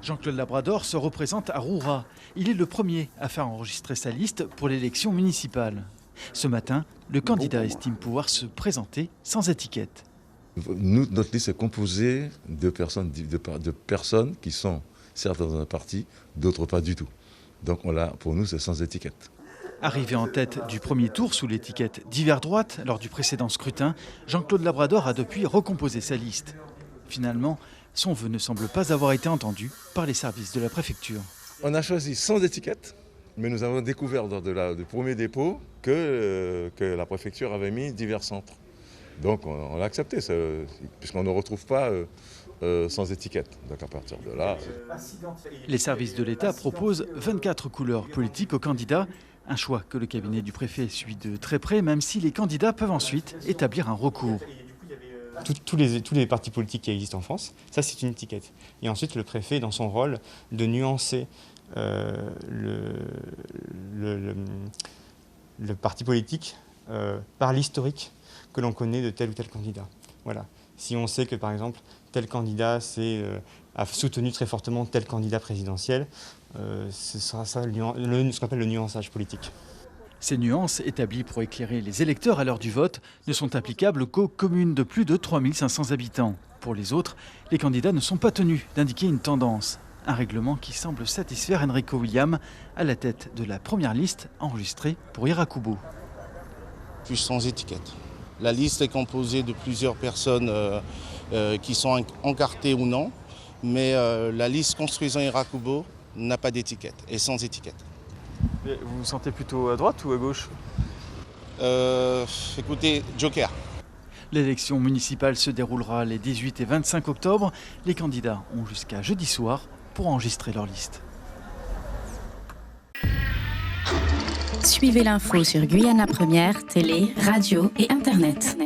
Jean-Claude Labrador se représente à Roura. Il est le premier à faire enregistrer sa liste pour l'élection municipale. Ce matin, le candidat estime pouvoir se présenter sans étiquette. Nous, notre liste est composée de personnes qui sont certes dans un parti, d'autres pas du tout. Donc pour nous, c'est sans étiquette. Arrivé en tête du premier tour sous l'étiquette divers droite lors du précédent scrutin, Jean-Claude Labrador a depuis recomposé sa liste. Finalement, son vœu ne semble pas avoir été entendu par les services de la préfecture. On a choisi sans étiquette, mais nous avons découvert lors du premier dépôt que la préfecture avait mis divers centres. Donc on l'a accepté, puisqu'on ne retrouve pas sans étiquette. Donc à partir de là... Les services de l'État proposent 24 couleurs politiques aux candidats, un choix que le cabinet du préfet suit de très près, même si les candidats peuvent ensuite établir un recours. Tous les partis politiques qui existent en France, ça c'est une étiquette. Et ensuite le préfet, dans son rôle de nuancer le parti politique par l'historique que l'on connaît de tel ou tel candidat. Voilà. Si on sait que par exemple tel candidat a soutenu très fortement tel candidat présidentiel, ce sera ça ce qu'on appelle le nuançage politique. Ces nuances, établies pour éclairer les électeurs à l'heure du vote, ne sont applicables qu'aux communes de plus de 3500 habitants. Pour les autres, les candidats ne sont pas tenus d'indiquer une tendance. Un règlement qui semble satisfaire Enrico William, à la tête de la première liste enregistrée pour Irakubo. Puis sans étiquette. La liste est composée de plusieurs personnes qui sont encartées ou non, mais la liste construisant Irakubo n'a pas d'étiquette, et sans étiquette. Vous vous sentez plutôt à droite ou à gauche ? Écoutez, Joker. L'élection municipale se déroulera les 18 et 25 octobre. Les candidats ont jusqu'à jeudi soir pour enregistrer leur liste. Suivez l'info sur Guyana Première, télé, radio et Internet.